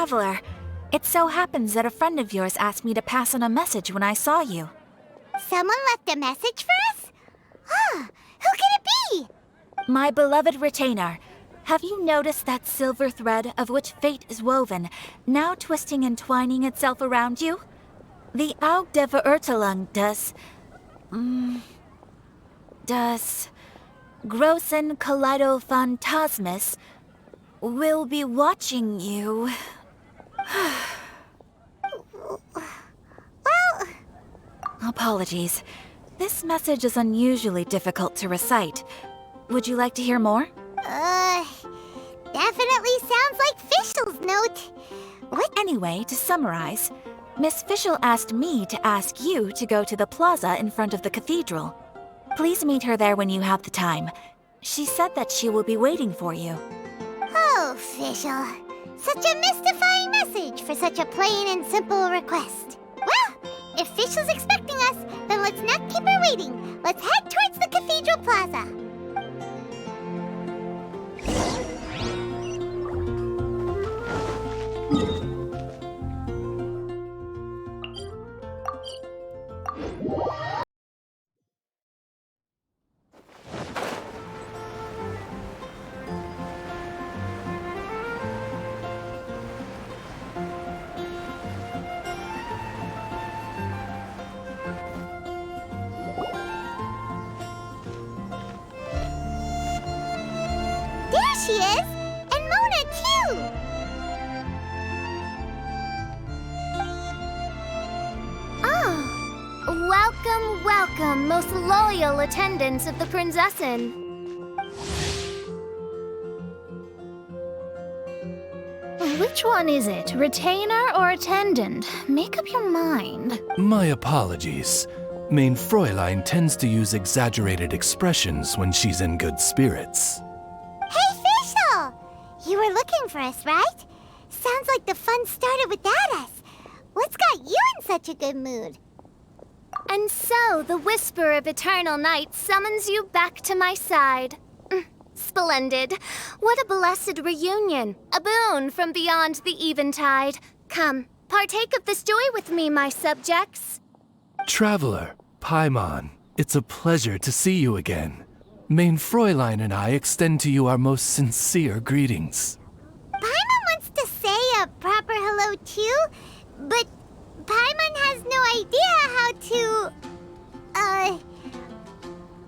Traveler. It so happens that a friend of yours asked me to pass on a message when I saw you. Someone left a message for us? Huh, who could it be? My beloved retainer. Have you noticed that silver thread of which fate is woven, now twisting and twining itself around you? The Aug der Verurteilung does Großen Kaleido Phantasmus will be watching you. Well... Apologies. This message is unusually difficult to recite. Would you like to hear more? Definitely sounds like Fischl's note. What? Anyway, to summarize, Miss Fischl asked me to ask you to go to the plaza in front of the cathedral. Please meet her there when you have the time. She said that she will be waiting for you. Oh, Fischl. Such a mystifying message for such a plain and simple request. Well, if Fischl's expecting us, then let's not keep her waiting. Let's head towards the cathedral plaza. There she is! And Mona, too! Oh, welcome, welcome, most loyal attendants of the Prinzessin. Which one is it, retainer or attendant? Make up your mind. My apologies. Mein Fräulein tends to use exaggerated expressions when she's in good spirits. Hey, Fischl! You were looking for us, right? Sounds like the fun started without us. What's got you in such a good mood? And so, the whisper of eternal night summons you back to my side. Splendid. What a blessed reunion. A boon from beyond the eventide. Come, partake of this joy with me, my subjects. Traveler, Paimon, it's a pleasure to see you again. Mein Fräulein and I extend to you our most sincere greetings. Paimon wants to say a proper hello too, but Paimon has no idea how to,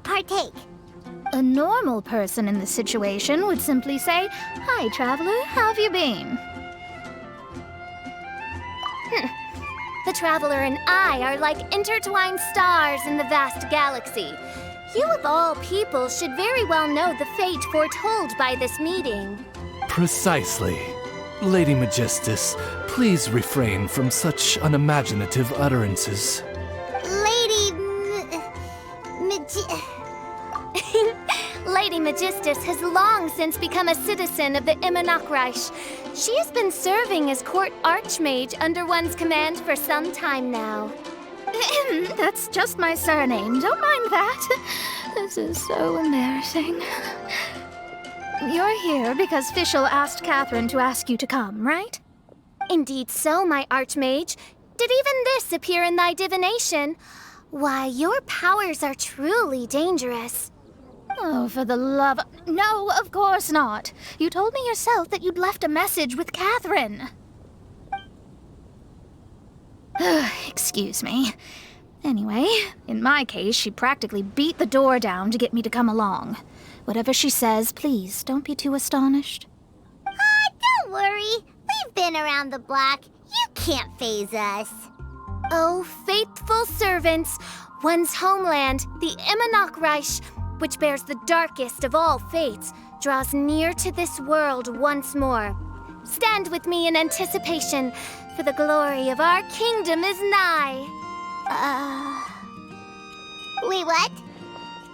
partake. A normal person in this situation would simply say, "Hi, traveler, how have you been?" The Traveler and I are like intertwined stars in the vast galaxy. You of all people should very well know the fate foretold by this meeting. Precisely. Lady Magistus, please refrain from such unimaginative utterances. Lady Magistus has long since become a citizen of the Immonachreich. She has been serving as court archmage under one's command for some time now. That's just my surname. Don't mind that. This is so embarrassing. You're here because Fischl asked Catherine to ask you to come, right? Indeed so, my archmage. Did even this appear in thy divination? Why, your powers are truly dangerous. Oh, for the love... No, of course not. You told me yourself that you'd left a message with Catherine. Excuse me. Anyway, in my case, she practically beat the door down to get me to come along. Whatever she says, please, don't be too astonished. Don't worry. We've been around the block. You can't faze us. Oh, faithful servants, one's homeland, the Immonachreich, which bears the darkest of all fates, draws near to this world once more. Stand with me in anticipation, for the glory of our kingdom is nigh. Wait, what?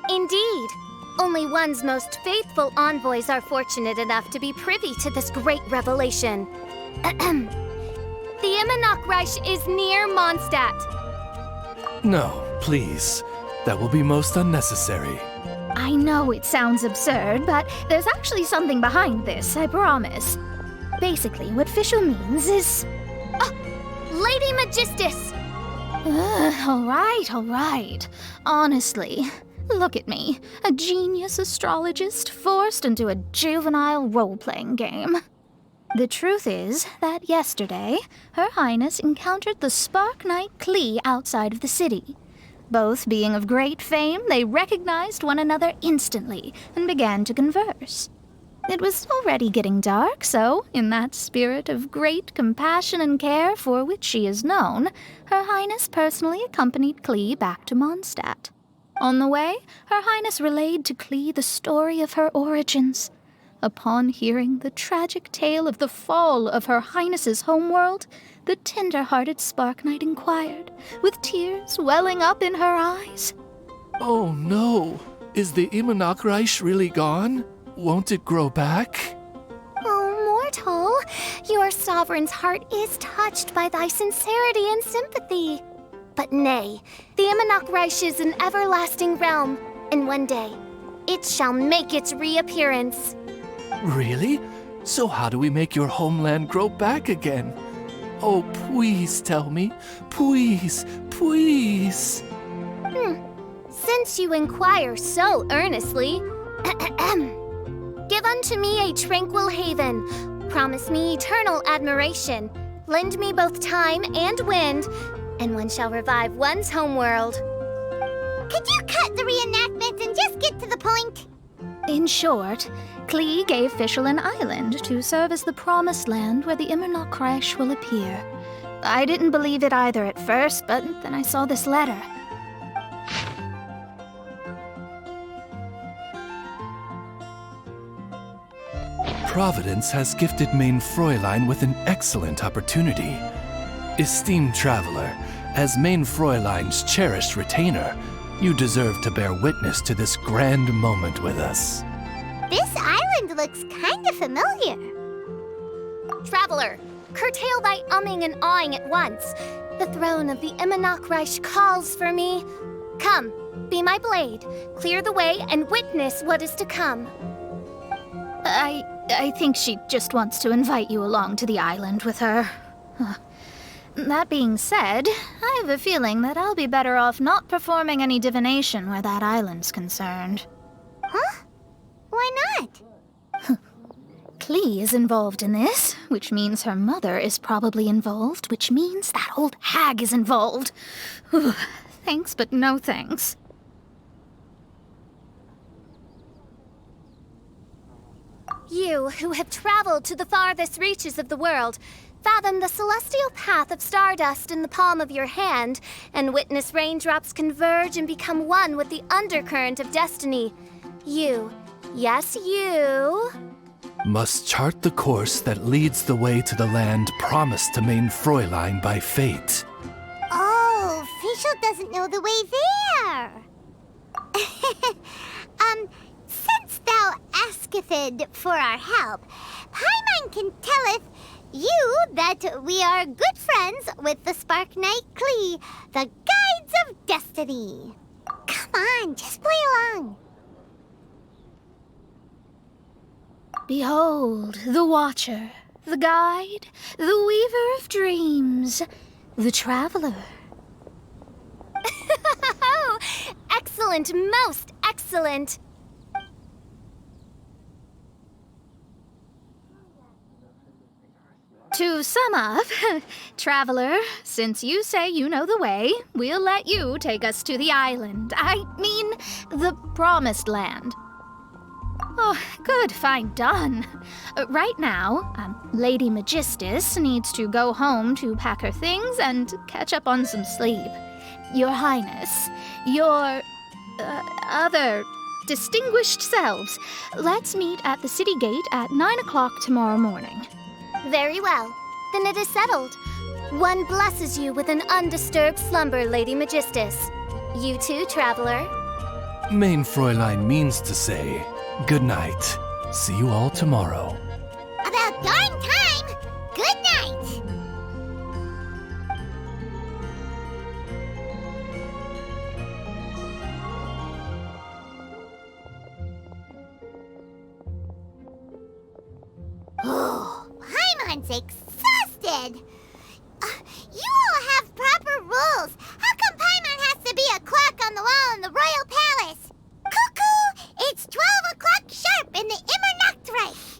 Indeed. Only one's most faithful envoys are fortunate enough to be privy to this great revelation. The Immonachreich is near Mondstadt. No, please. That will be most unnecessary. I know it sounds absurd, but there's actually something behind this, I promise. Basically, what Fischl means is... Lady Magistus! All right. Honestly, look at me, a genius astrologist forced into a juvenile role-playing game. The truth is that yesterday, Her Highness encountered the Spark Knight Klee outside of the city. Both being of great fame, they recognized one another instantly and began to converse. It was already getting dark, so, in that spirit of great compassion and care for which she is known, Her Highness personally accompanied Klee back to Mondstadt. On the way, Her Highness relayed to Klee the story of her origins. Upon hearing the tragic tale of the fall of Her Highness's homeworld, the tender-hearted Spark Knight inquired, with tears welling up in her eyes. Oh no! Is the Immonachreich really gone? Won't it grow back? Oh, mortal, your sovereign's heart is touched by thy sincerity and sympathy. But nay, the Immonachreich is an everlasting realm, and one day, it shall make its reappearance. Really? So how do we make your homeland grow back again? Oh, please tell me. Please. Since you inquire so earnestly, give unto me a tranquil haven, promise me eternal admiration, lend me both time and wind, and one shall revive one's homeworld. Could you cut the reenactment and just get to the point? In short, Klee gave Fischl an island to serve as the promised land where the Immonachreich will appear. I didn't believe it either at first, but then I saw this letter. Providence has gifted Main Fräulein with an excellent opportunity. Esteemed traveler, as Main Fräulein's cherished retainer, you deserve to bear witness to this grand moment with us. This island looks kind of familiar. Traveler, curtail thy umming and awing at once. The throne of the Immonachreich calls for me. Come, be my blade, clear the way, and witness what is to come. I think she just wants to invite you along to the island with her. That being said, I have a feeling that I'll be better off not performing any divination where that island's concerned. Huh? Why not? Klee is involved in this, which means her mother is probably involved, which means that old hag is involved. Thanks, but no thanks. You, who have traveled to the farthest reaches of the world, fathom the celestial path of stardust in the palm of your hand, and witness raindrops converge and become one with the undercurrent of destiny. You, yes you, Must chart the course that leads the way to the land promised to Main Fräulein by fate. Oh, Fischl doesn't know the way there. Since thou asketh for our help, Paimon can telleth you that we are good friends with the Spark Knight Klee, the Guides of Destiny. Come on, just play along. Behold, the Watcher, the Guide, the Weaver of Dreams, the Traveler. Excellent, most excellent. To sum up, Traveler, since you say you know the way, we'll let you take us to the island. I mean, the Promised Land. Oh, good, fine, done. Right now, Lady Magistus needs to go home to pack her things and catch up on some sleep. Your Highness, your other distinguished selves, let's meet at the city gate at 9 o'clock tomorrow morning. Very well. Then it is settled. One blesses you with an undisturbed slumber, Lady Magistus. You too, traveler. Main Fräulein means to say, good night. See you all tomorrow. About darn time! Good night! Oh, everyone's exhausted. You all have proper rules. How come Paimon has to be a clock on the wall in the royal palace? Cuckoo! It's 12 o'clock sharp in the Immernachtreich.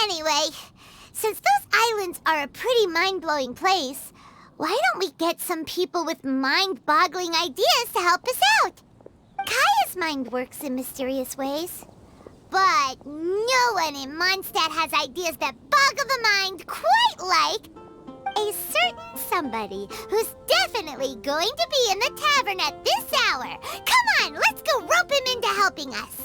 Anyway, since those islands are a pretty mind-blowing place, why don't we get some people with mind-boggling ideas to help us out? Kaya's mind works in mysterious ways. But no one in Mondstadt has ideas that boggle the mind quite like a certain somebody who's definitely going to be in the tavern at this hour. Come on, let's go rope him into helping us.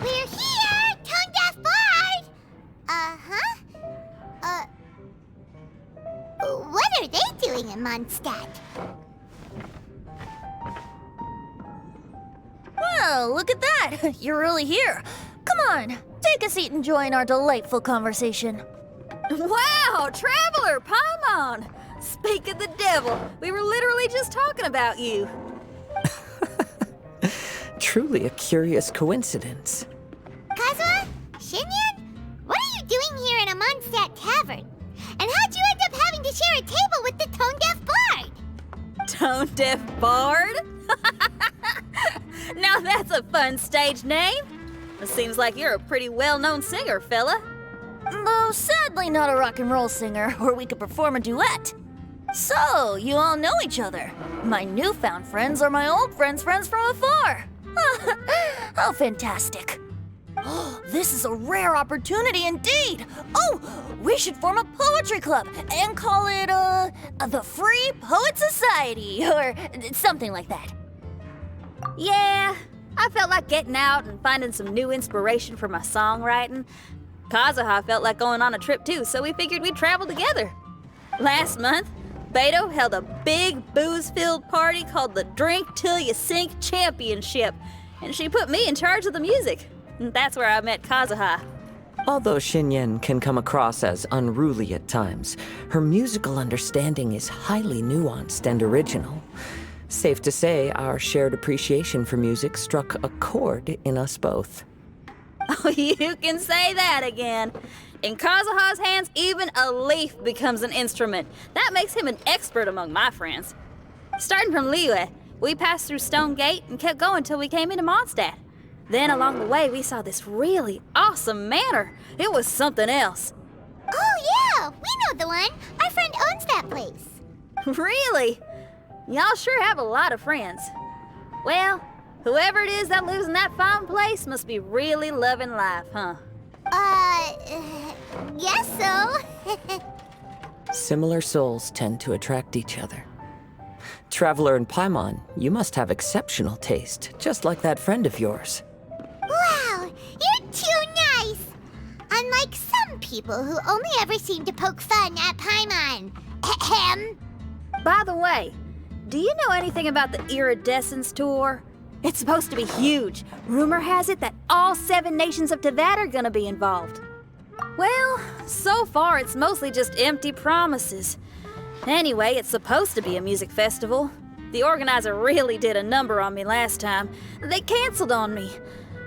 We're here, tone-deaf bard! What are they doing in Mondstadt? Well, look at that! You're really here. Come on, take a seat and join our delightful conversation. Wow, Traveler, Paimon! Speak of the devil, we were literally just talking about you. Truly a curious coincidence. Kazuha? Shinyan? What are you doing here in a Mondstadt tavern? And how'd you end up having to share a table with the tone-deaf bard? Tone-deaf bard? Now that's a fun stage name. It seems like you're a pretty well-known singer, fella. Though sadly not a rock and roll singer, or we could perform a duet. So, you all know each other. My newfound friends are my old friends' friends from afar. How fantastic. This is a rare opportunity indeed. Oh, we should form a poetry club and call it, the Free Poet Society, or something like that. Yeah, I felt like getting out and finding some new inspiration for my songwriting. Kazuha felt like going on a trip too, so we figured we'd travel together. Last month, Beto held a big booze-filled party called the Drink Till You Sink Championship, and she put me in charge of the music. And that's where I met Kazuha. Although Shinyen can come across as unruly at times, her musical understanding is highly nuanced and original. Safe to say, our shared appreciation for music struck a chord in us both. Oh, you can say that again. In Kazuha's hands, even a leaf becomes an instrument. That makes him an expert among my friends. Starting from Liyue, we passed through Stone Gate and kept going till we came into Mondstadt. Then along the way, we saw this really awesome manor. It was something else. Oh yeah, we know the one. Our friend owns that place. Really? Y'all sure have a lot of friends. Well, whoever it is that lives in that fine place must be really loving life, huh? Guess so. Similar souls tend to attract each other. Traveler and Paimon, you must have exceptional taste, just like that friend of yours. Wow, you're too nice! Unlike some people who only ever seem to poke fun at Paimon. Ahem. By the way, do you know anything about the Iridescence Tour? It's supposed to be huge. Rumor has it that all 7 nations of Teyvat are gonna be involved. Well, so far it's mostly just empty promises. Anyway, it's supposed to be a music festival. The organizer really did a number on me last time. They canceled on me.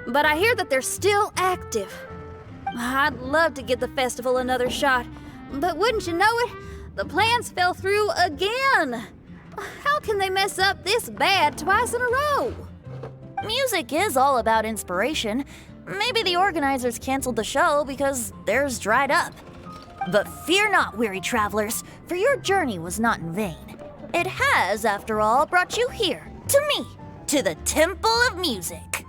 But I hear that they're still active. I'd love to give the festival another shot. But wouldn't you know it, the plans fell through again. How can they mess up this bad twice in a row? Music is all about inspiration. Maybe the organizers canceled the show because theirs dried up. But fear not, weary travelers, for your journey was not in vain. It has, after all, brought you here, to me, to the Temple of Music.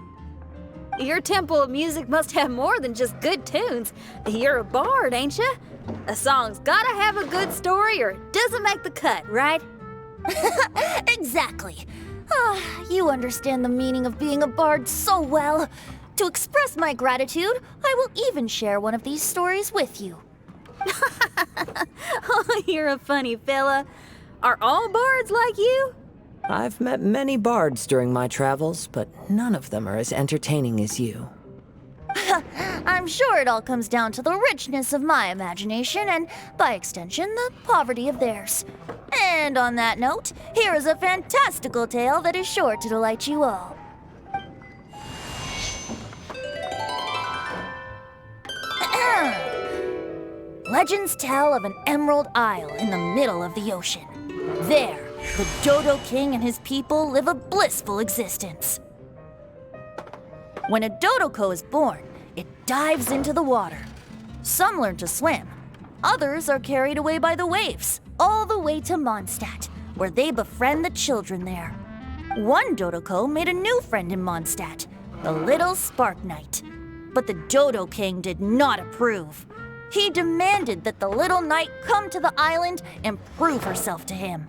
Your Temple of Music must have more than just good tunes. You're a bard, ain't ya? A song's gotta have a good story or it doesn't make the cut, right? Exactly. You understand the meaning of being a bard so well. To express my gratitude, I will even share one of these stories with you. Oh, you're a funny fella. Are all bards like you? I've met many bards during my travels, but none of them are as entertaining as you. I'm sure it all comes down to the richness of my imagination and, by extension, the poverty of theirs. And on that note, here is a fantastical tale that is sure to delight you all. Legends tell of an emerald isle in the middle of the ocean. There, the Dodo King and his people live a blissful existence. When a Dodoko is born, it dives into the water. Some learn to swim. Others are carried away by the waves, all the way to Mondstadt, where they befriend the children there. One Dodoko made a new friend in Mondstadt, the little Spark Knight. But the Dodo King did not approve. He demanded that the little knight come to the island and prove herself to him.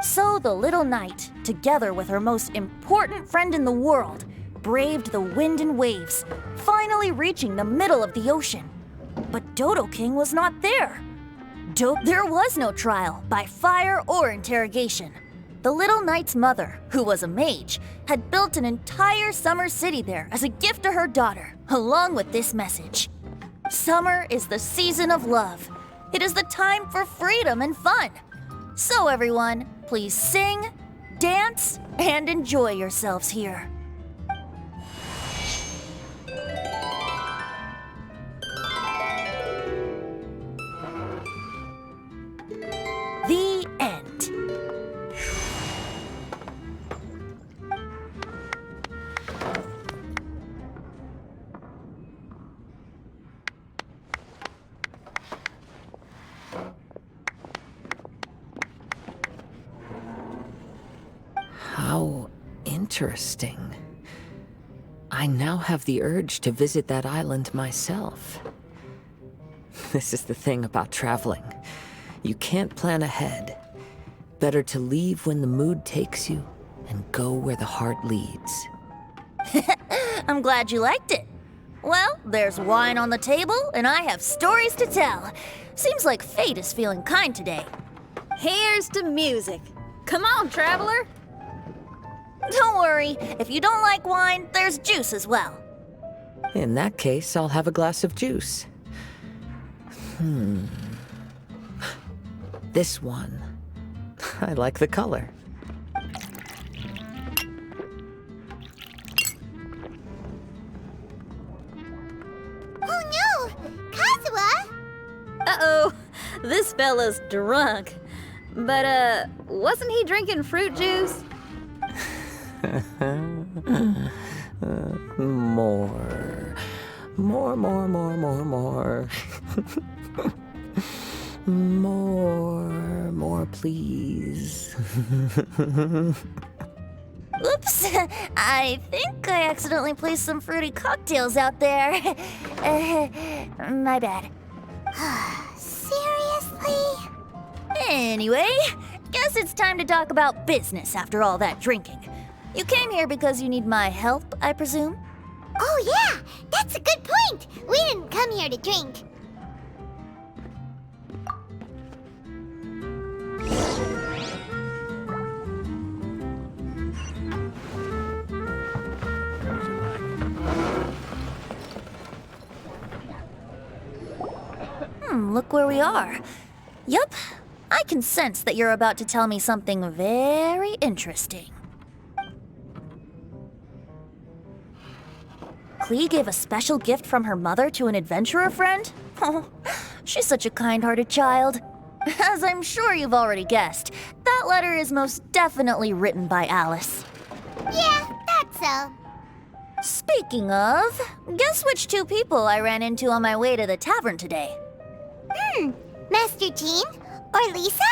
So the little knight, together with her most important friend in the world, braved the wind and waves, finally reaching the middle of the ocean. But Dodo King was not there. There was no trial by fire or interrogation. The little knight's mother, who was a mage, had built an entire summer city there as a gift to her daughter, along with this message. Summer is the season of love. It is the time for freedom and fun. So everyone, please sing, dance, and enjoy yourselves here. The end. How interesting. I now have the urge to visit that island myself. This is the thing about traveling. You can't plan ahead. Better to leave when the mood takes you and go where the heart leads. I'm glad you liked it. Well, there's wine on the table, and I have stories to tell. Seems like fate is feeling kind today. Here's to music. Come on, traveler. Don't worry, if you don't like wine, there's juice as well. In that case, I'll have a glass of juice. This one. I like the color. Oh no! Kazuha! Uh-oh, this fella's drunk. But, wasn't he drinking fruit juice? More. More, please. Oops, I think I accidentally placed some fruity cocktails out there. My bad. Seriously? Anyway, guess it's time to talk about business after all that drinking. You came here because you need my help, I presume? Oh yeah, that's a good point. We didn't come here to drink. Look where we are. Yup, I can sense that you're about to tell me something very interesting. Klee gave a special gift from her mother to an adventurer friend? Oh, she's such a kind-hearted child. As I'm sure you've already guessed, that letter is most definitely written by Alice. Yeah, that's so. Speaking of, guess which two people I ran into on my way to the tavern today? Master Jean? Or Lisa?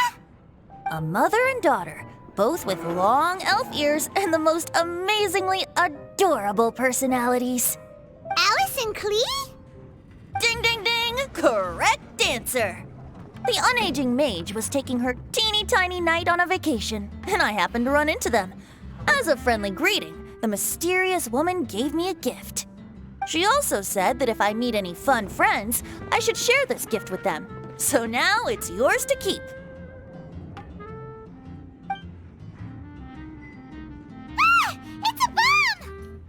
A mother and daughter, both with long elf ears and the most amazingly adorable personalities. Alice and Klee? Ding, ding, ding! Correct answer! The unaging mage was taking her teeny tiny knight on a vacation, and I happened to run into them. As a friendly greeting, the mysterious woman gave me a gift. She also said that if I meet any fun friends, I should share this gift with them. So now it's yours to keep. Ah! It's a bomb!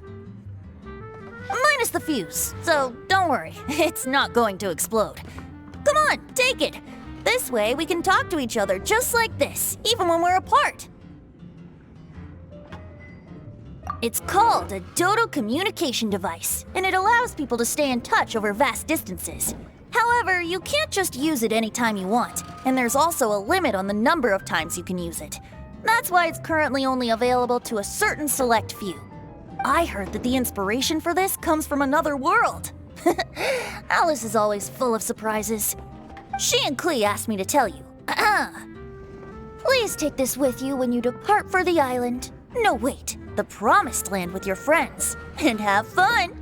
Minus the fuse, so don't worry, it's not going to explode. Come on, take it. This way we can talk to each other just like this, even when we're apart. It's called a Dodo communication device, and it allows people to stay in touch over vast distances. However, you can't just use it anytime you want, and there's also a limit on the number of times you can use it. That's why it's currently only available to a certain select few. I heard that the inspiration for this comes from another world. Alice is always full of surprises. She and Klee asked me to tell you. Please take this with you when you depart for the island. No, wait, the Promised Land with your friends. And have fun!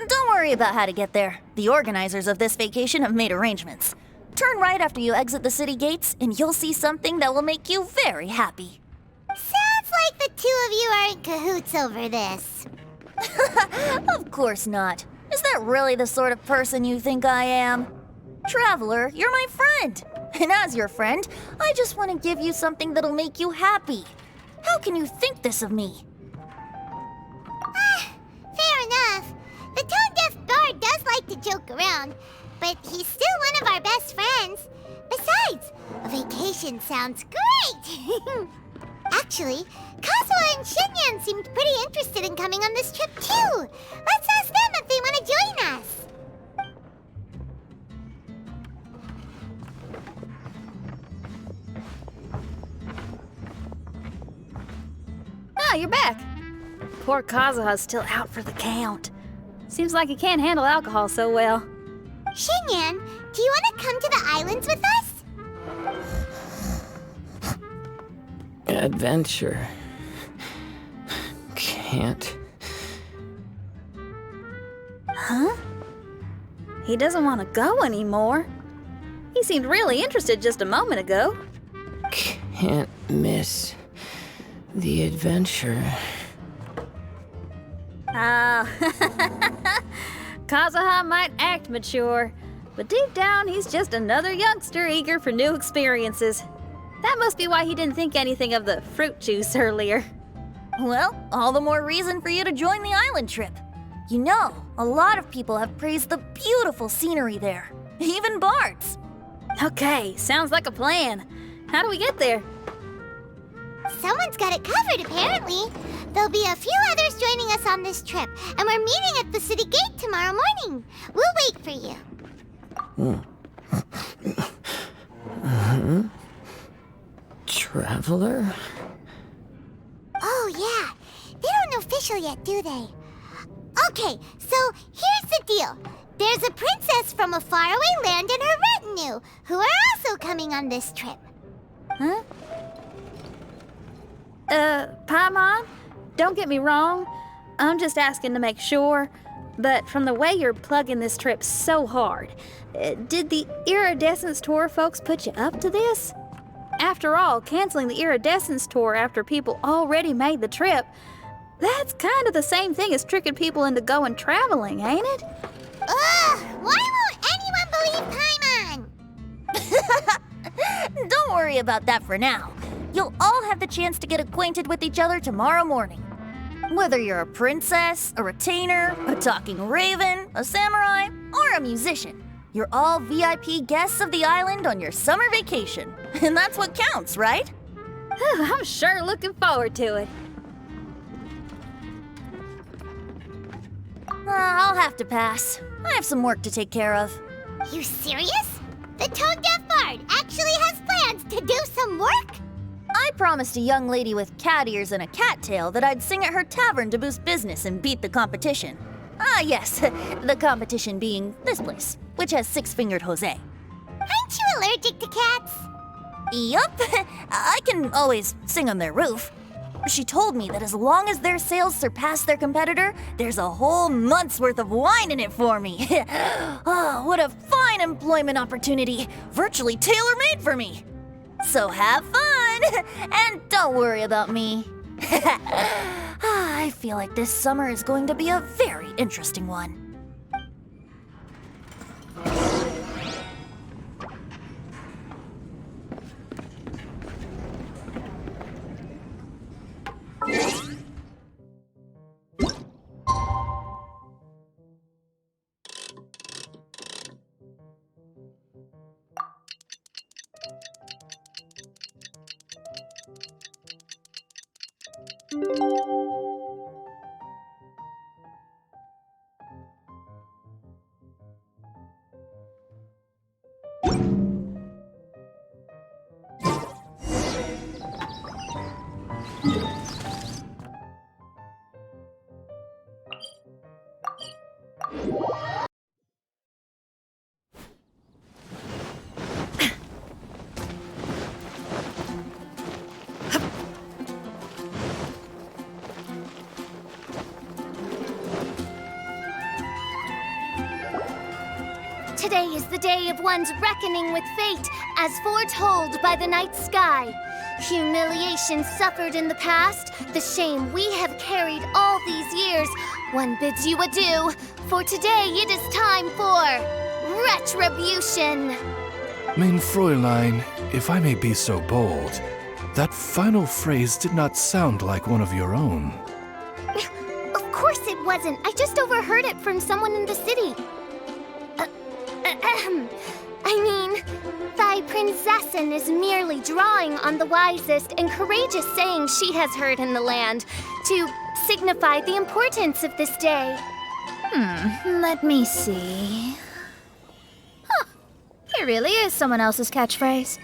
Don't worry about how to get there. The organizers of this vacation have made arrangements. Turn right after you exit the city gates, and you'll see something that will make you very happy. Sounds like the two of you are in cahoots over this. Of course not. Is that really the sort of person you think I am? Traveler, you're my friend. And as your friend, I just want to give you something that'll make you happy. How can you think this of me? Fair enough. The tone-deaf bard does like to joke around, but he's still one of our best friends. Besides, a vacation sounds great! Actually, Kazuha and Shinyan seemed pretty interested in coming on this trip too. Let's ask them if they want to join us. Ah, you're back. Poor Kazuha's still out for the count. Seems like he can't handle alcohol so well. Shinyan, do you want to come to the islands with us? Adventure. Can't. Huh? He doesn't want to go anymore. He seemed really interested just a moment ago. Can't miss the adventure. Kazuha might act mature, but deep down he's just another youngster eager for new experiences. That must be why he didn't think anything of the fruit juice earlier. Well, all the more reason for you to join the island trip. You know, a lot of people have praised the beautiful scenery there. Even bards. Okay, sounds like a plan. How do we get there? Someone's got it covered, apparently. There'll be a few others joining us on this trip, and we're meeting at the city gate tomorrow morning. We'll wait for you. Traveler? Oh, yeah. They don't know official yet, do they? Okay, so here's the deal. There's a princess from a faraway land and her retinue, who are also coming on this trip. Huh? Paimon, don't get me wrong. I'm just asking to make sure. But from the way you're plugging this trip so hard, did the Iridescence Tour folks put you up to this? After all, canceling the Iridescence Tour after people already made the trip, that's kind of the same thing as tricking people into going traveling, ain't it? Ugh! Why won't anyone believe Paimon? Don't worry about that for now. You'll all have the chance to get acquainted with each other tomorrow morning. Whether you're a princess, a retainer, a talking raven, a samurai, or a musician, you're all VIP guests of the island on your summer vacation. And that's what counts, right? I'm sure looking forward to it. I'll have to pass. I have some work to take care of. You serious? The tone-deaf bard actually has plans to do some work? I promised a young lady with cat ears and a cattail that I'd sing at her tavern to boost business and beat the competition. Ah, yes, the competition being this place, which has six-fingered Jose. Aren't you allergic to cats? Yup, I can always sing on their roof. She told me that as long as their sales surpass their competitor, there's a whole month's worth of wine in it for me. Oh, what a fine employment opportunity, virtually tailor-made for me. So have fun, and don't worry about me. I feel like this summer is going to be a very interesting one. Today is the day of one's reckoning with fate, as foretold by the night sky. Humiliation suffered in the past, the shame we have carried all these years, one bids you adieu, for today it is time for retribution. Mein Fräulein, if I may be so bold, that final phrase did not sound like one of your own. Of course it wasn't. I just overheard it from someone in the city. I mean, thy princessin is merely drawing on the wisest and courageous sayings she has heard in the land to signify the importance of this day. Let me see. Huh, here really is someone else's catchphrase.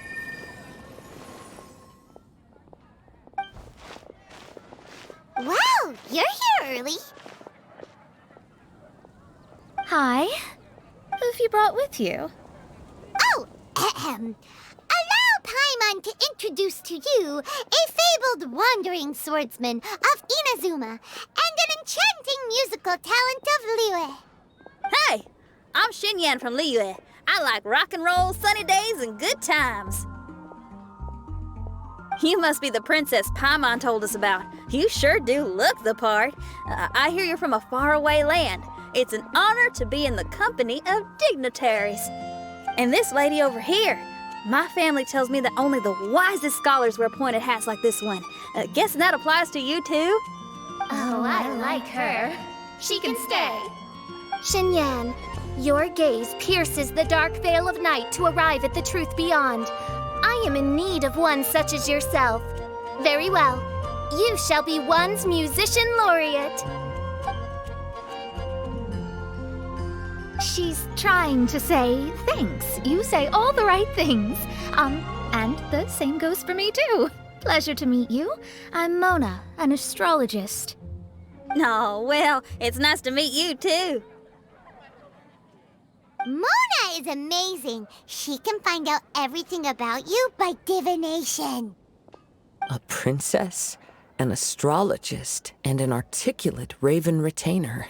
Wow, you're here early. Hi. Who have you brought with you? Oh, allow Paimon to introduce to you a fabled wandering swordsman of Inazuma and an enchanting musical talent of Liyue. Hey, I'm Xinyan from Liyue. I like rock and roll, sunny days, and good times. You must be the princess Paimon told us about. You sure do look the part. I hear you're from a faraway land. It's an honor to be in the company of dignitaries. And this lady over here, my family tells me that only the wisest scholars wear pointed hats like this one. Guessing that applies to you too? Oh, I like her. She can stay. Xinyan, your gaze pierces the dark veil of night to arrive at the truth beyond. I am in need of one such as yourself. Very well. You shall be one's musician laureate. She's trying to say thanks. You say all the right things. And the same goes for me too. Pleasure to meet you. I'm Mona, an astrologist. Oh, well, it's nice to meet you too. Mona is amazing. She can find out everything about you by divination. A princess, an astrologist, and an articulate raven retainer.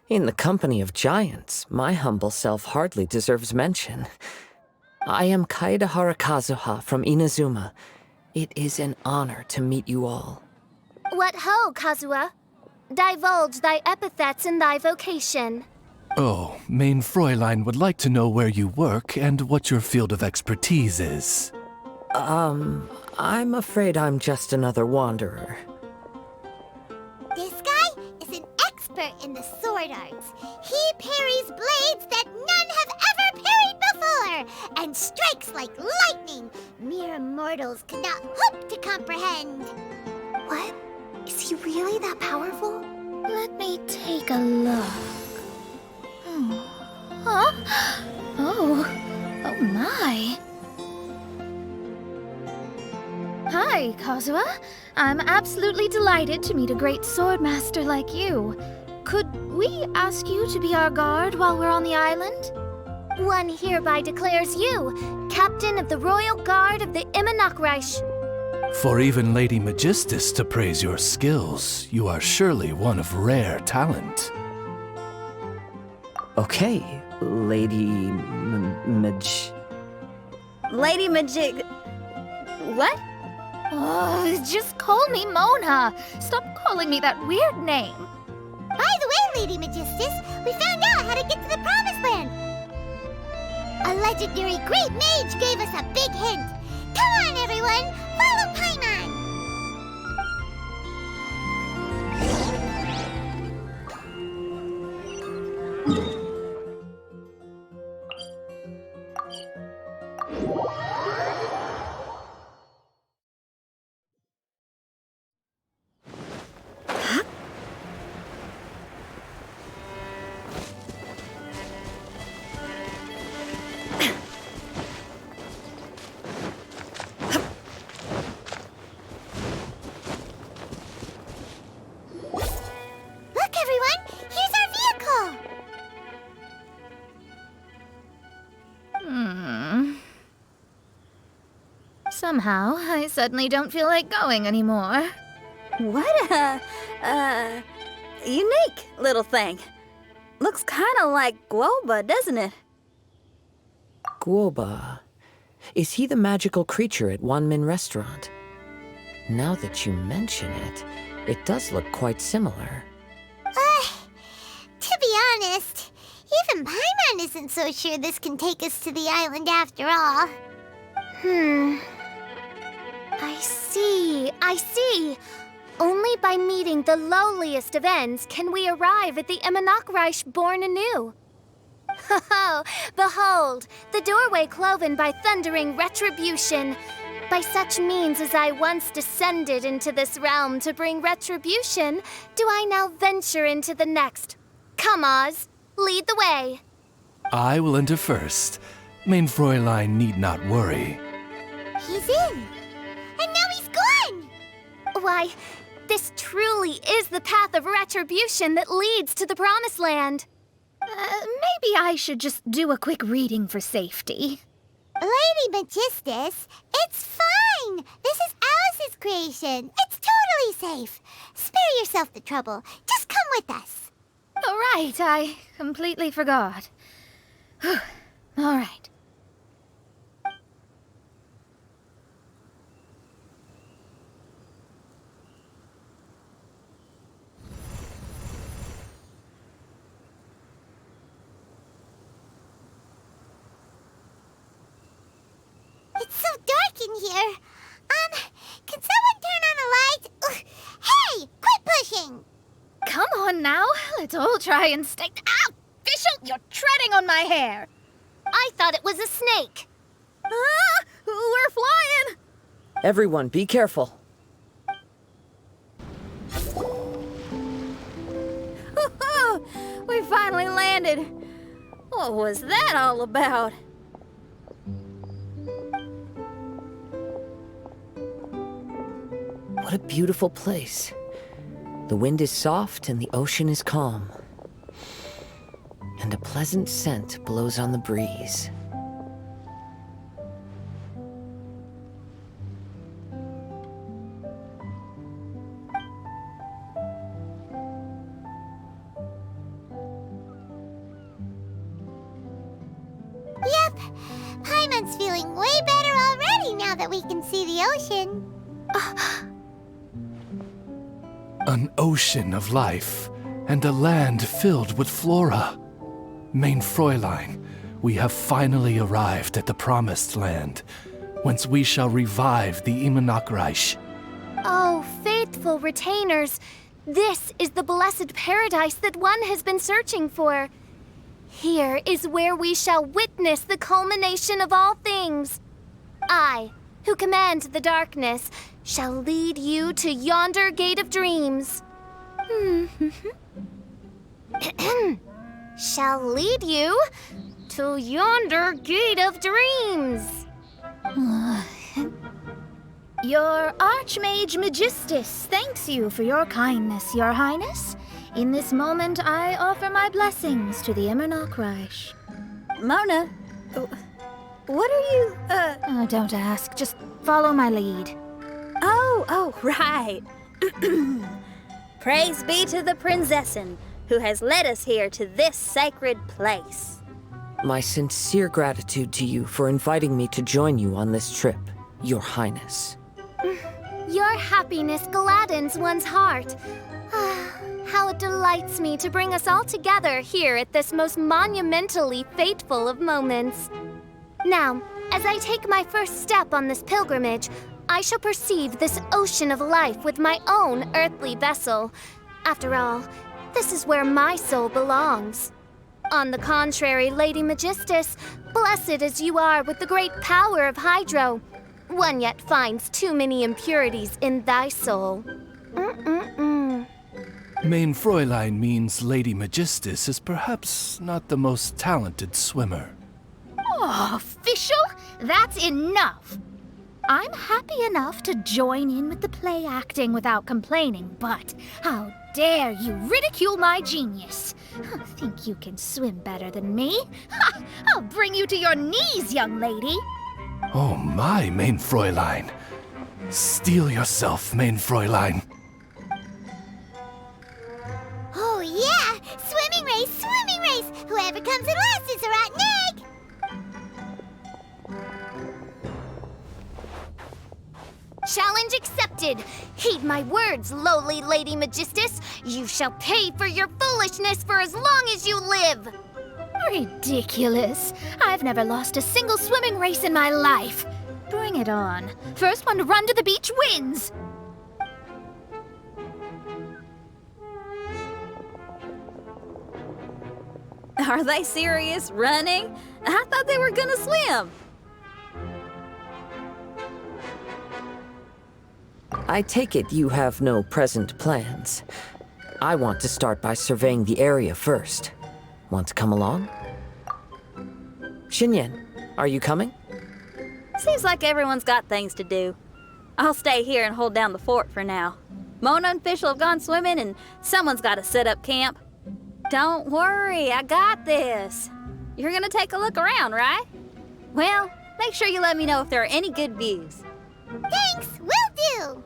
In the company of giants, my humble self hardly deserves mention. I am Kaida Harakazuha from Inazuma. It is an honor to meet you all. What ho, Kazuha? Divulge thy epithets and thy vocation. Oh, Mein Fräulein would like to know where you work and what your field of expertise is. I'm afraid I'm just another wanderer. This guy is an expert in the sword arts. He parries blades that none have ever parried before, and strikes like lightning mere mortals could not hope to comprehend. What? Is he really that powerful? Let me take a look. Huh? Oh my. Hi, Kazuha. I'm absolutely delighted to meet a great swordmaster like you. Could we ask you to be our guard while we're on the island? one hereby declares you Captain of the Royal Guard of the Immonocreich. For even Lady Magistus to praise your skills, you are surely one of rare talent. Okay, Lady Lady Majig... What? Oh, just call me Mona. Stop calling me that weird name. By the way, Lady Magistus, we found out how to get to the Promised Land. A legendary great mage gave us a big hint. Come on, everyone! Follow Paimon! Look, everyone! Here's our vehicle! Somehow, I suddenly don't feel like going anymore. What a, unique little thing. Looks kind of like Guoba, doesn't it? Guoba. Is he the magical creature at Wanmin Restaurant? Now that you mention it, it does look quite similar. To be honest, even Paimon isn't so sure this can take us to the island after all. I see. Only by meeting the lowliest of ends can we arrive at the Immonocreich born anew. Ho, behold, the doorway cloven by thundering retribution. By such means as I once descended into this realm to bring retribution, do I now venture into the next. Come, Oz, lead the way. I will enter first. Mein Fräulein need not worry. He's in! And now he's gone! Why, this truly is the path of retribution that leads to the Promised Land. Maybe I should just do a quick reading for safety. Lady Magistus, it's fine! This is Alice's creation. It's totally safe. Spare yourself the trouble. Just come with us. All right, I completely forgot. All right. It's so dark in here. Can someone turn on a light? Ugh. Hey, quit pushing! Come on now, let's all try and stay. Ow! Bishop, you're treading on my hair. I thought it was a snake. Ah, we're flying! Everyone, be careful. We finally landed. What was that all about? What a beautiful place. The wind is soft and the ocean is calm. And a pleasant scent blows on the breeze. Yep, Paimon's feeling way better already now that we can see the ocean. An ocean of life, and a land filled with flora. Mein Fräulein, we have finally arrived at the Promised Land, whence we shall revive the Immonocreich. Oh, faithful retainers, this is the blessed paradise that one has been searching for. Here is where we shall witness the culmination of all things. I, who command the darkness, shall lead you to yonder gate of dreams. Shall lead you to yonder gate of dreams. Your Archmage Magistus thanks you for your kindness, Your Highness. In this moment, I offer my blessings to the Immonocreich. Mona, what are you, Oh, don't ask. Just follow my lead. Oh, right. Praise be to the Prinzessin, who has led us here to this sacred place. My sincere gratitude to you for inviting me to join you on this trip, Your Highness. Your happiness gladdens one's heart. How it delights me to bring us all together here at this most monumentally fateful of moments. Now, as I take my first step on this pilgrimage, I shall perceive this ocean of life with my own earthly vessel. After all, this is where my soul belongs. On the contrary, Lady Magistus, blessed as you are with the great power of Hydro, one yet finds too many impurities in thy soul. Main Fräulein means Lady Magistus is perhaps not the most talented swimmer. Oh, official? That's enough. I'm happy enough to join in with the play acting without complaining, but how dare you ridicule my genius? Think you can swim better than me? Ha! I'll bring you to your knees, young lady. Oh my, Main Fräulein. Steel yourself, Main Fräulein. Oh yeah! Swimming race, swimming race! Whoever comes in last is a rotten egg! Challenge accepted. Heed my words, lowly Lady Magistus. You shall pay for your foolishness for as long as you live. Ridiculous. I've never lost a single swimming race in my life. Bring it on. First one to run to the beach wins. Are they serious? Running? I thought they were gonna swim. I take it you have no present plans. I want to start by surveying the area first. Want to come along? Xinyan, are you coming? Seems like everyone's got things to do. I'll stay here and hold down the fort for now. Mona and Fischl have gone swimming, and someone's got to set up camp. Don't worry, I got this. You're gonna take a look around, right? Well, make sure you let me know if there are any good views. Thanks, will do!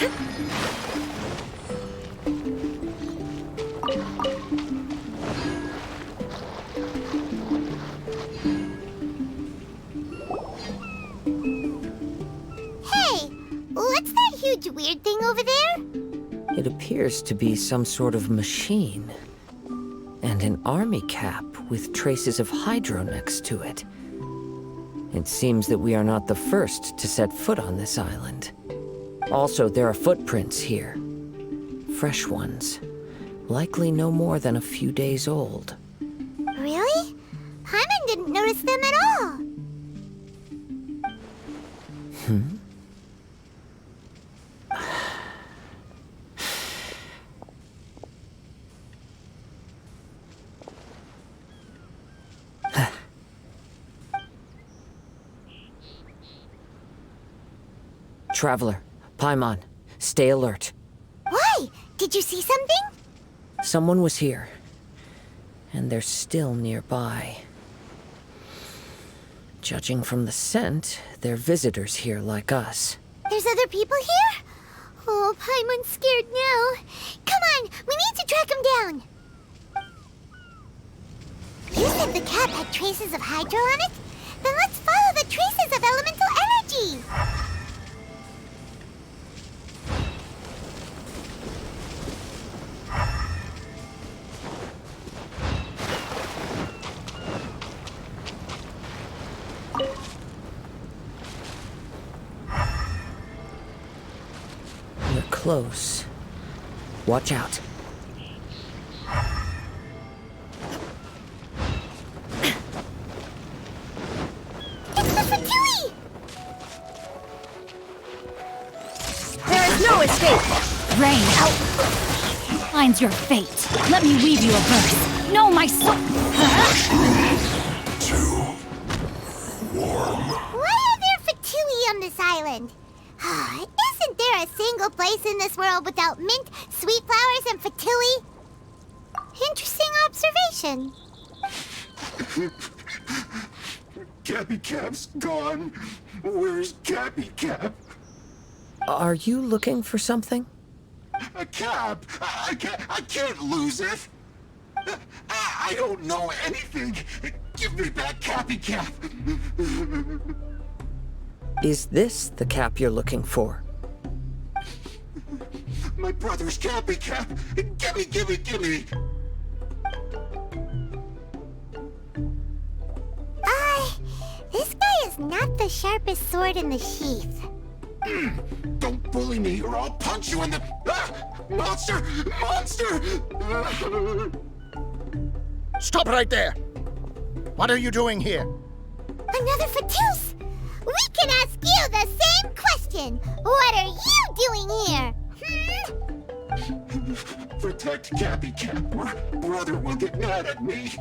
Hey, what's that huge weird thing over there? It appears to be some sort of machine. And an army cap with traces of hydro next to it. It seems that we are not the first to set foot on this island. Also, there are footprints here. Fresh ones. Likely no more than a few days old. Really? Paimon didn't notice them at all. Traveler, Paimon, stay alert. Why? Did you see something? Someone was here. And they're still nearby. Judging from the scent, they're visitors here like us. There's other people here? Oh, Paimon's scared now. Come on, we need to track him down. You said the cap had traces of hydro on it? Then let's follow the traces of elemental energy. We're close. Watch out. It's the Fatui! There is no escape! Rain, help! Mine's your fate. Let me weave you a verse. No, my soul! Why are there Fatui on this island? Isn't there a single place in this world without mint, sweet flowers, and Fatui? Interesting observation. Cappy Cap's gone. Where's Cappy Cap? Are you looking for something? A cap? I can't lose it. I don't know anything. Give me back Cappy Cap. Is this the cap you're looking for? My brother's Cappy Cap. Gimme. This guy is not the sharpest sword in the sheath. Don't bully me or I'll punch you in the... Monster! Stop right there! What are you doing here? Another Fatus! We can ask you the same question! What are you doing here? Protect Cappy Cap or brother will get mad at me.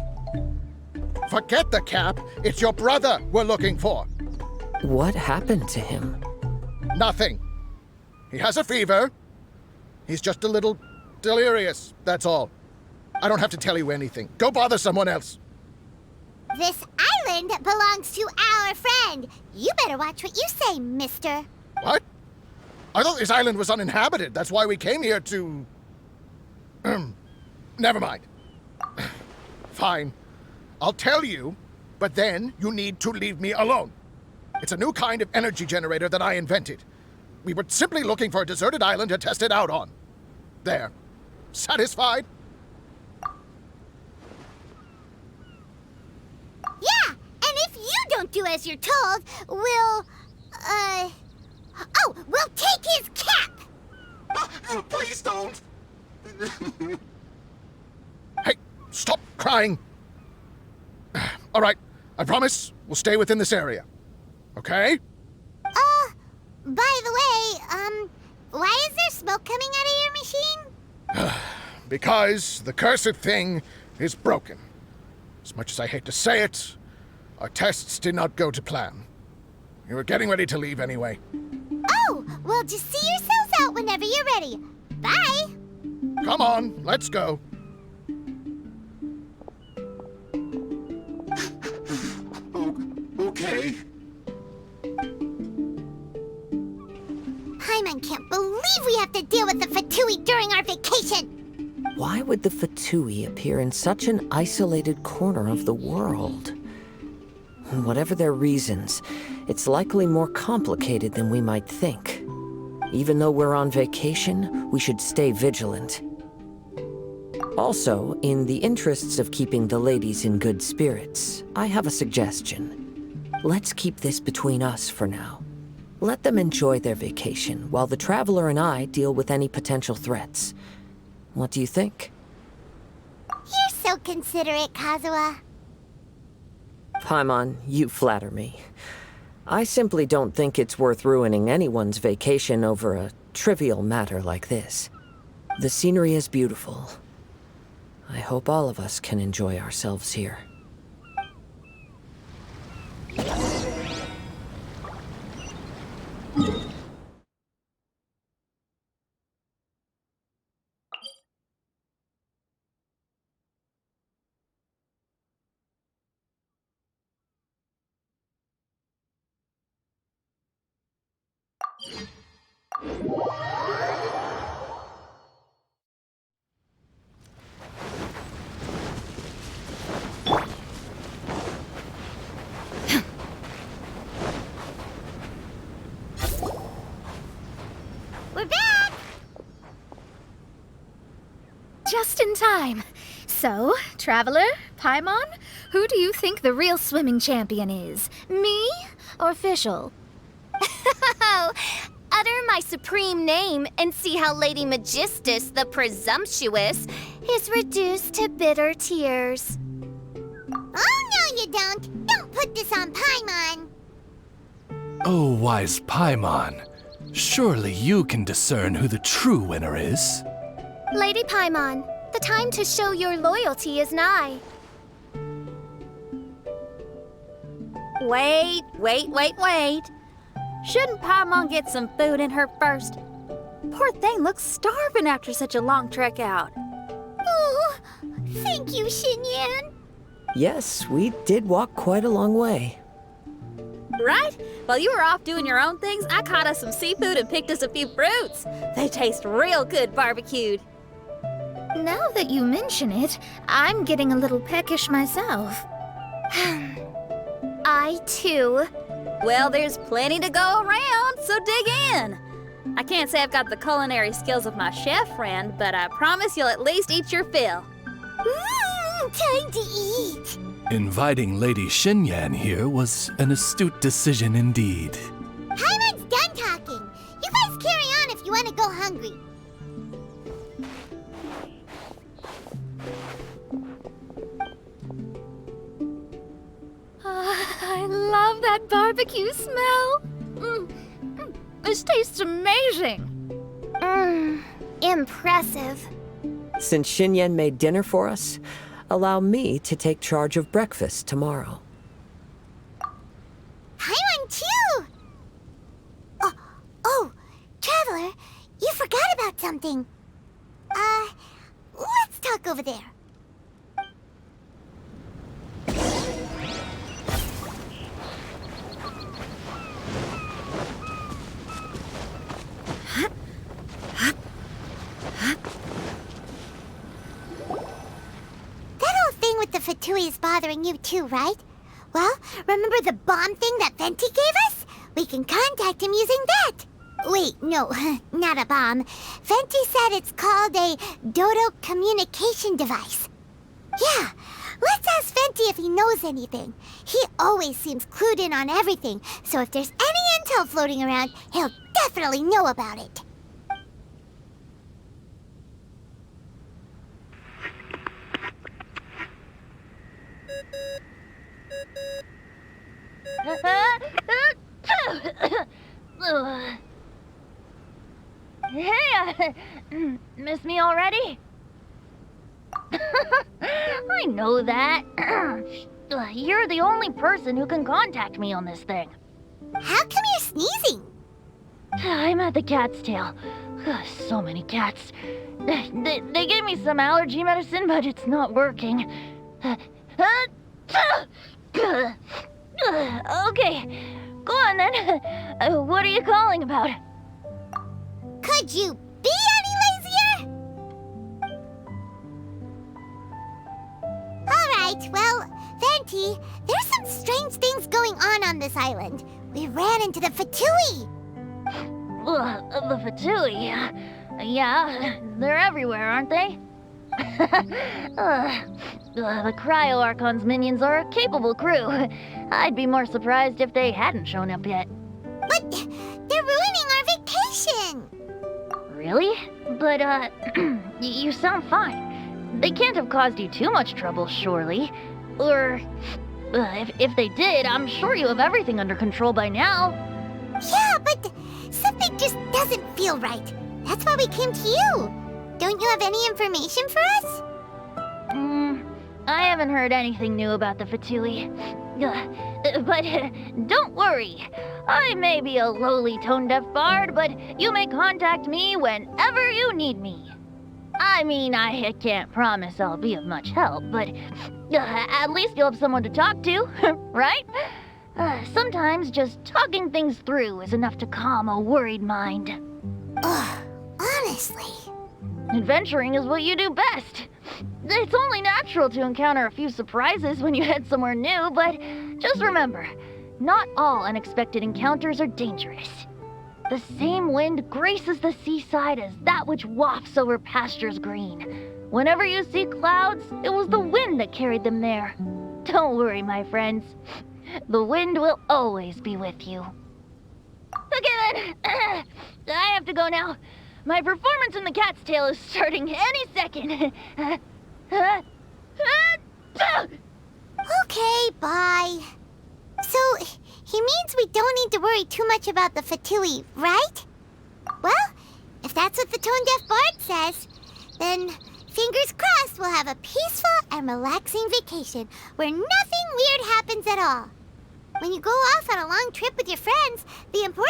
Forget the cap. It's your brother we're looking for. What happened to him? Nothing. He has a fever. He's just a little delirious, that's all. I don't have to tell you anything. Go bother someone else. This island belongs to our friend. You better watch what you say, mister. What? I thought this island was uninhabited. That's why we came here to... Never mind. Fine. I'll tell you, but then you need to leave me alone. It's a new kind of energy generator that I invented. We were simply looking for a deserted island to test it out on. There. Satisfied? Yeah, and if you don't do as you're told, we'll take his cap! Please don't. Hey, stop crying. All right, I promise we'll stay within this area. Okay? By the way, why is there smoke coming out of your machine? Because the cursed thing is broken. As much as I hate to say it, our tests did not go to plan. We were getting ready to leave anyway. Oh, well, just see yourselves out whenever you're ready. Bye! Come on, let's go. Okay. Paimon can't believe we have to deal with the Fatui during our vacation! Why would the Fatui appear in such an isolated corner of the world? Whatever their reasons, it's likely more complicated than we might think. Even though we're on vacation, we should stay vigilant. Also, in the interests of keeping the ladies in good spirits, I have a suggestion. Let's keep this between us for now. Let them enjoy their vacation, while the Traveler and I deal with any potential threats. What do you think? You're so considerate, Kazuha. Paimon, you flatter me. I simply don't think it's worth ruining anyone's vacation over a trivial matter like this. The scenery is beautiful. I hope all of us can enjoy ourselves here. We're back! Just in time. So, Traveler, Paimon, who do you think the real swimming champion is? Me or Fischl? Utter my supreme name and see how Lady Magistus the Presumptuous is reduced to bitter tears. Oh, no you don't! Don't put this on Paimon! Oh, wise Paimon. Surely you can discern who the true winner is. Lady Paimon, the time to show your loyalty is nigh. Wait. Shouldn't Paimon get some food in her first? Poor thing looks starving after such a long trek out. Oh, thank you, Xinyan. Yes, we did walk quite a long way. Right? While you were off doing your own things, I caught us some seafood and picked us a few fruits. They taste real good barbecued. Now that you mention it, I'm getting a little peckish myself. I, too. Well, there's plenty to go around, so dig in. I can't say I've got the culinary skills of my chef friend, but I promise you'll at least eat your fill. Time to eat. Inviting Lady Xinyan here was an astute decision indeed. Paimon's done talking. You guys carry on if you want to go hungry. I love that barbecue smell. This tastes amazing. Impressive. Since Xinyan made dinner for us, allow me to take charge of breakfast tomorrow. Paimon too! Oh, Traveler, you forgot about something. Let's talk over there. With the Fatui is bothering you too, right? Well, remember the bomb thing that Venti gave us? We can contact him using that. Wait, no, not a bomb. Venti said it's called a Dodo communication device. Yeah, let's ask Venti if he knows anything. He always seems clued in on everything, so if there's any intel floating around, he'll definitely know about it. Hey, miss me already? I know that. You're the only person who can contact me on this thing. How come you're sneezing? I'm at the cat's tail. So many cats. They gave me some allergy medicine, but it's not working. Okay, go on then. What are you calling about? Could you be any lazier? Alright, well, Venti, there's some strange things going on this island. We ran into the Fatui. The Fatui. Yeah, they're everywhere, aren't they? The Cryo Archon's minions are a capable crew. I'd be more surprised if they hadn't shown up yet. But they're ruining our vacation. Really? But, you sound fine. They can't have caused you too much trouble, surely. Or, if they did, I'm sure you have everything under control by now. Yeah, but something just doesn't feel right. That's why we came to you. Don't you have any information for us? I haven't heard anything new about the Fatui. But don't worry. I may be a lowly tone-deaf bard, but you may contact me whenever you need me. I mean, I can't promise I'll be of much help, but at least you'll have someone to talk to, right? Sometimes just talking things through is enough to calm a worried mind. Ugh, honestly. Adventuring is what you do best. It's only natural to encounter a few surprises when you head somewhere new, but just remember, not all unexpected encounters are dangerous. The same wind graces the seaside as that which wafts over pastures green. Whenever you see clouds, it was the wind that carried them there. Don't worry, my friends. The wind will always be with you. Okay then, I have to go now. My performance in the cat's tail is starting any second. Okay, bye. So, he means we don't need to worry too much about the Fatui, right? Well, if that's what the tone-deaf bard says, then fingers crossed we'll have a peaceful and relaxing vacation where nothing weird happens at all. When you go off on a long trip with your friends, the important